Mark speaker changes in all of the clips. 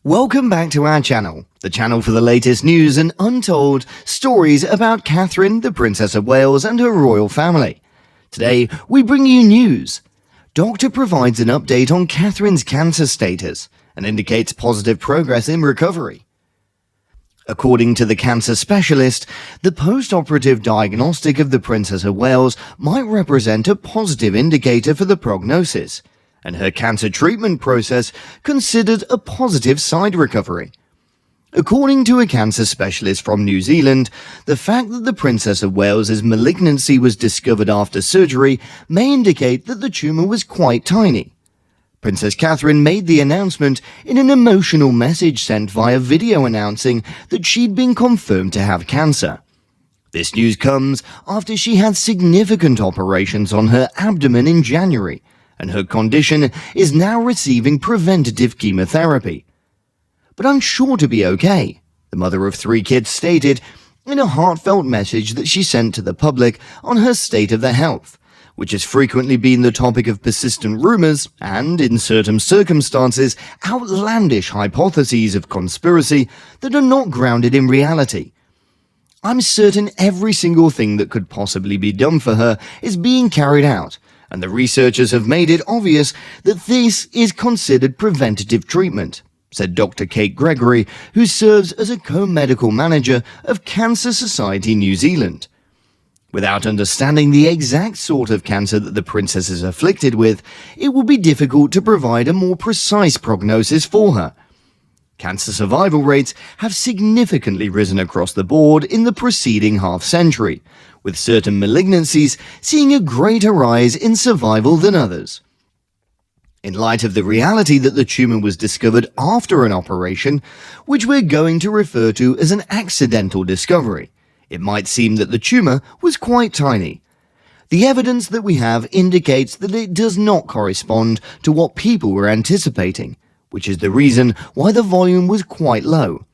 Speaker 1: Welcome back to our channel, the channel for the latest news and untold stories about Catherine, the Princess of Wales and her royal family. Today, we bring you news. Doctor provides an update on Catherine's cancer status and indicates positive progress in recovery. According to the cancer specialist, the post-operative diagnostic of the Princess of Wales might represent a positive indicator for the prognosis, and her cancer treatment process considered a positive side recovery. According to a cancer specialist from New Zealand, the fact that the Princess of Wales's malignancy was discovered after surgery may indicate that the tumour was quite tiny. Princess Catherine made the announcement in an emotional message sent via video announcing that she'd been confirmed to have cancer. This news comes after she had significant operations on her abdomen in January, and her condition is now receiving preventative chemotherapy. But I'm sure to be okay, the mother of 3 kids stated in a heartfelt message that she sent to the public on her state of their health, which has frequently been the topic of persistent rumors and, in certain circumstances, outlandish hypotheses of conspiracy that are not grounded in reality. I'm certain every single thing that could possibly be done for her is being carried out, and the researchers have made it obvious that this is considered preventative treatment, said Dr. Kate Gregory, who serves as a co-medical manager of Cancer Society New Zealand. Without understanding the exact sort of cancer that the princess is afflicted with, it will be difficult to provide a more precise prognosis for her. Cancer survival rates have significantly risen across the board in the preceding half-century, with certain malignancies seeing a greater rise in survival than others. In light of the reality that the tumour was discovered after an operation, which we're going to refer to as an accidental discovery, it might seem that the tumour was quite tiny. The evidence that we have indicates that it does not correspond to what people were anticipating, which is the reason why the volume was quite low.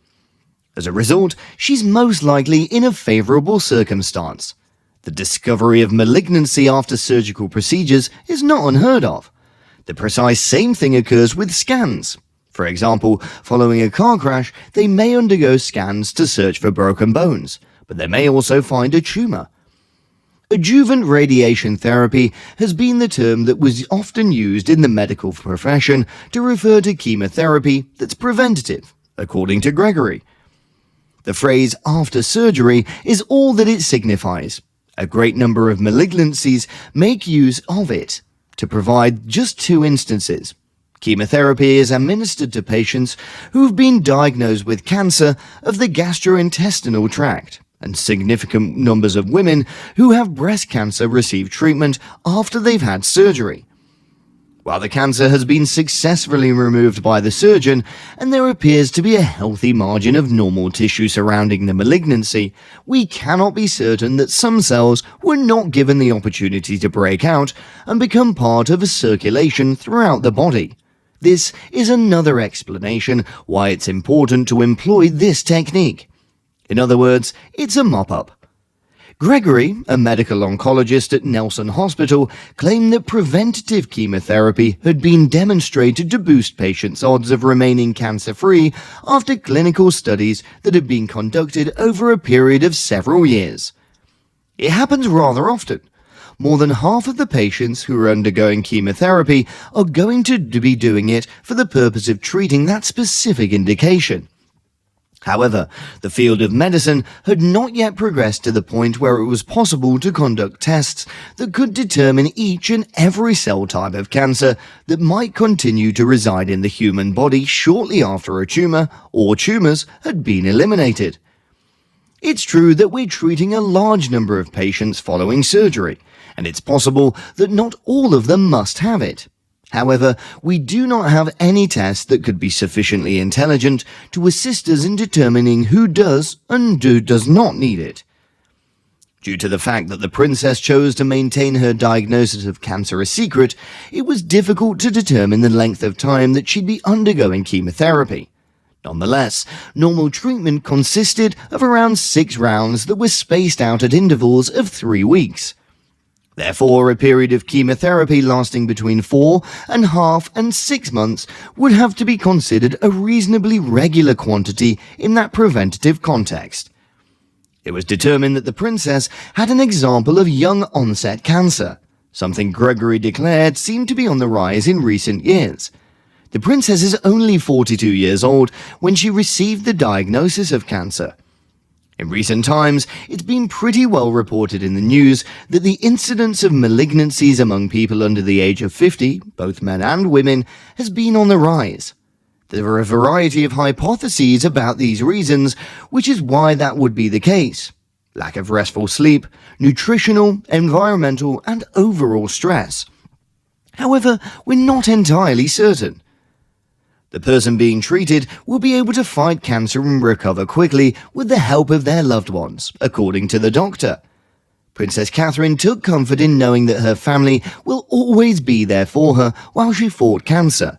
Speaker 1: As a result, she's most likely in a favourable circumstance. The discovery of malignancy after surgical procedures is not unheard of. The precise same thing occurs with scans. For example, following a car crash, they may undergo scans to search for broken bones, but they may also find a tumour. Adjuvant radiation therapy has been the term that was often used in the medical profession to refer to chemotherapy that's preventative, according to Gregory. The phrase after surgery is all that it signifies. A great number of malignancies make use of it. To provide just 2 instances, chemotherapy is administered to patients who have been diagnosed with cancer of the gastrointestinal tract, and significant numbers of women who have breast cancer receive treatment after they've had surgery. While the cancer has been successfully removed by the surgeon, and there appears to be a healthy margin of normal tissue surrounding the malignancy, we cannot be certain that some cells were not given the opportunity to break out and become part of a circulation throughout the body. This is another explanation why it's important to employ this technique. In other words, it's a mop-up. Gregory, a medical oncologist at Nelson Hospital, claimed that preventative chemotherapy had been demonstrated to boost patients' odds of remaining cancer-free after clinical studies that had been conducted over a period of several years. It happens rather often. More than half of the patients who are undergoing chemotherapy are going to be doing it for the purpose of treating that specific indication. However, the field of medicine had not yet progressed to the point where it was possible to conduct tests that could determine each and every cell type of cancer that might continue to reside in the human body shortly after a tumour or tumours had been eliminated. It's true that we're treating a large number of patients following surgery, and it's possible that not all of them must have it. However, we do not have any test that could be sufficiently intelligent to assist us in determining who does and who does not need it. Due to the fact that the princess chose to maintain her diagnosis of cancer a secret, it was difficult to determine the length of time that she'd be undergoing chemotherapy. Nonetheless, normal treatment consisted of around 6 rounds that were spaced out at intervals of 3 weeks. Therefore, a period of chemotherapy lasting between 4.5 and 6 months would have to be considered a reasonably regular quantity in that preventative context. It was determined that the princess had an example of young-onset cancer, something Gregory declared seemed to be on the rise in recent years. The princess is only 42 years old when she received the diagnosis of cancer. In recent times, it's been pretty well reported in the news that the incidence of malignancies among people under the age of 50, both men and women, has been on the rise. There are a variety of hypotheses about these reasons, which is why that would be the case. Lack of restful sleep, nutritional, environmental, and overall stress. However, we're not entirely certain. The person being treated will be able to fight cancer and recover quickly with the help of their loved ones, according to the doctor. Princess Catherine took comfort in knowing that her family will always be there for her while she fought cancer.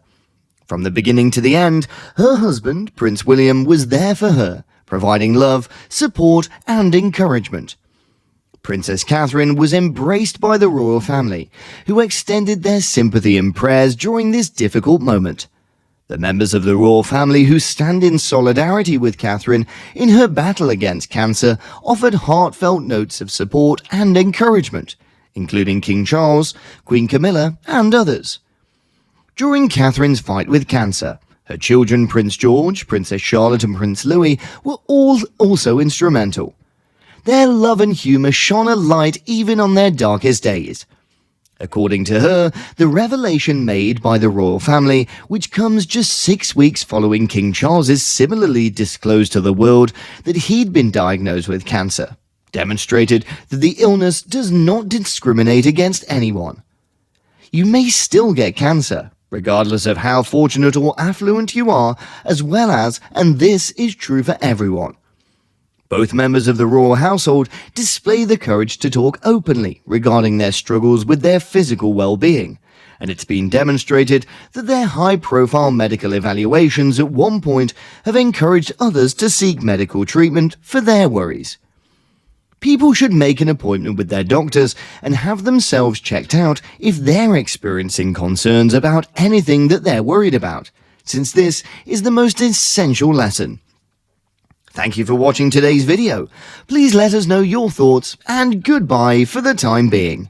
Speaker 1: From the beginning to the end, her husband, Prince William, was there for her, providing love, support, and encouragement. Princess Catherine was embraced by the royal family, who extended their sympathy and prayers during this difficult moment. The members of the royal family who stand in solidarity with Catherine in her battle against cancer offered heartfelt notes of support and encouragement, including King Charles, Queen Camilla, and others. During Catherine's fight with cancer, her children Prince George, Princess Charlotte, and Prince Louis were all also instrumental. Their love and humour shone a light even on their darkest days. According to her, the revelation made by the royal family, which comes just 6 weeks following King Charles's similarly disclosed to the world that he'd been diagnosed with cancer, demonstrated that the illness does not discriminate against anyone. You may still get cancer, regardless of how fortunate or affluent you are, as well as, and this is true for everyone. Both members of the royal household display the courage to talk openly regarding their struggles with their physical well-being, and it's been demonstrated that their high-profile medical evaluations at one point have encouraged others to seek medical treatment for their worries. People should make an appointment with their doctors and have themselves checked out if they're experiencing concerns about anything that they're worried about, since this is the most essential lesson. Thank you for watching today's video. Please let us know your thoughts, and goodbye for the time being.